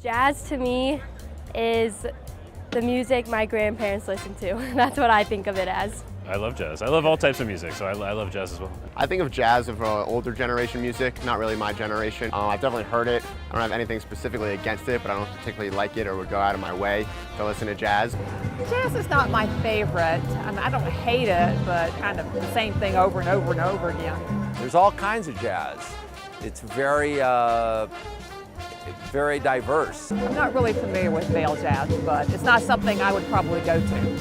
Jazz to me is the music my grandparents listened to. That's what I think of it as. I love jazz. I love all types of music, so I love jazz as well. I think of jazz of older generation music, not really my generation. I've definitely heard it. I don't have anything specifically against it, but I don't particularly like it or would go out of my way to listen to jazz. Jazz is not my favorite. I mean, I don't hate it, but kind of the same thing over and over and over again. There's all kinds of jazz. It's very diverse. I'm not really familiar with Vail Jazz, but it's not something I would probably go to.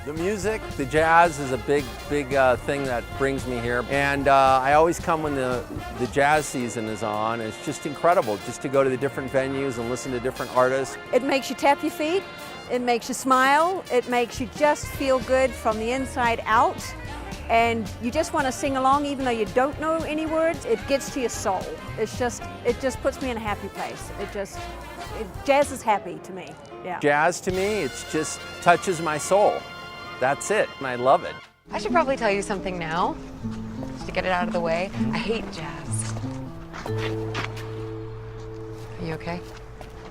The music, the jazz is a big thing that brings me here. And I always come when the jazz season is on. It's just incredible just to go to the different venues and listen to different artists. It makes you tap your feet, it makes you smile, it makes you just feel good from the inside out. And you just want to sing along even though you don't know any words. It gets to your soul. It just puts me in a happy place. Jazz is happy to me, yeah. Jazz to me, it just touches my soul. That's it, and I love it. I should probably tell you something now, just to get it out of the way. I hate jazz. Are you okay?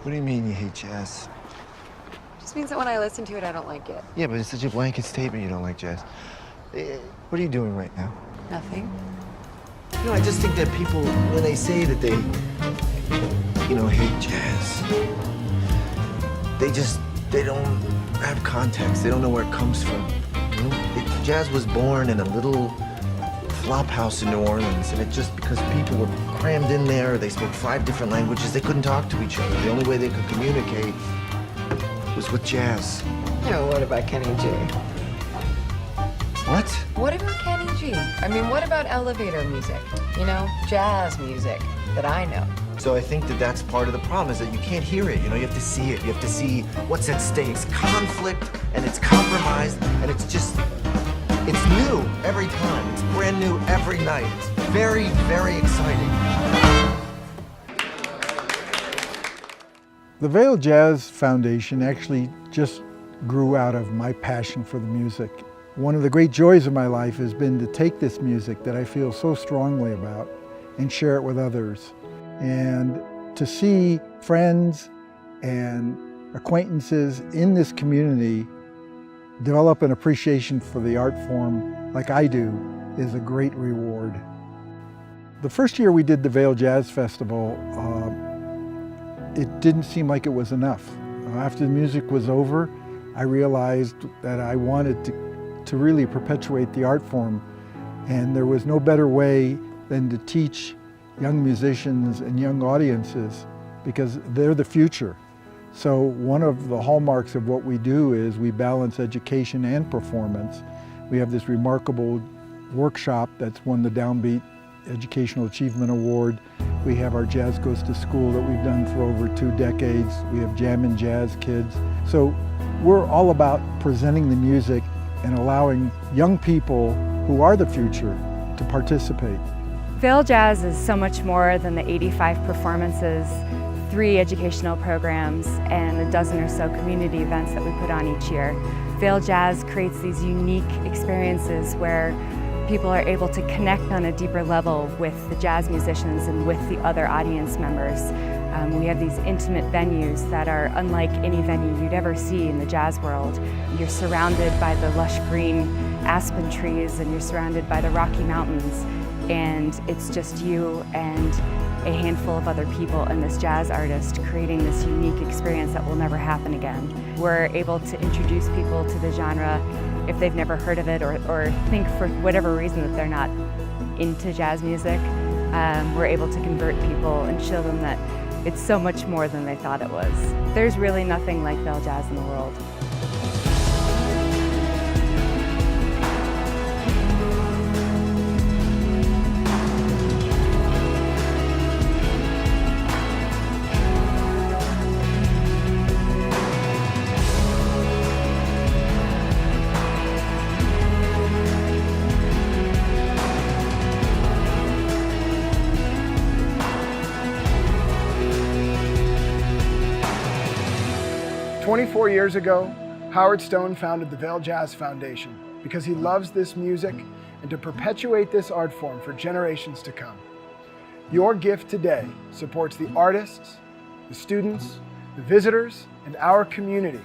What do you mean you hate jazz? It just means that when I listen to it, I don't like it. Yeah, but it's such a blanket statement you don't like jazz. What are you doing right now? Nothing. You know, I just think that people, when they say that they, hate jazz, they don't have context. They don't know where it comes from. You know? Jazz was born in a little flop house in New Orleans, and it just because people were crammed in there, they spoke 5 different languages, they couldn't talk to each other. The only way they could communicate was with jazz. You know, what about Kenny G? What? What about Kenny G? I mean, what about elevator music? You know, jazz music that I know. So I think that that's part of the problem, is that you can't hear it. You know, you have to see it. You have to see what's at stake. It's conflict, and it's compromised, and it's new every time. It's brand new every night. It's very, very exciting. The Vail Jazz Foundation actually just grew out of my passion for the music. One of the great joys of my life has been to take this music that I feel so strongly about and share it with others. And to see friends and acquaintances in this community develop an appreciation for the art form like I do is a great reward. The first year we did the Vail Jazz Festival, it didn't seem like it was enough. After the music was over, I realized that I wanted to really perpetuate the art form, and there was no better way than to teach young musicians and young audiences, because they're the future. So one of the hallmarks of what we do is we balance education and performance. We have this remarkable workshop that's won the Downbeat Educational Achievement Award. We have our Jazz Goes to School that we've done for over 2 decades. We have Jammin' Jazz Kids. So we're all about presenting the music and allowing young people who are the future to participate. Vail Jazz is so much more than the 85 performances, 3 educational programs, and a dozen or so community events that we put on each year. Vail Jazz creates these unique experiences where people are able to connect on a deeper level with the jazz musicians and with the other audience members. We have these intimate venues that are unlike any venue you'd ever see in the jazz world. You're surrounded by the lush green aspen trees, and you're surrounded by the Rocky Mountains, and it's just you and a handful of other people and this jazz artist creating this unique experience that will never happen again. We're able to introduce people to the genre if they've never heard of it or think for whatever reason that they're not into jazz music. We're able to convert people and show them that it's so much more than they thought it was. There's really nothing like Vail Jazz in the world. 24 years ago, Howard Stone founded the Vail Jazz Foundation because he loves this music and to perpetuate this art form for generations to come. Your gift today supports the artists, the students, the visitors, and our community,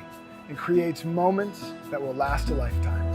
and creates moments that will last a lifetime.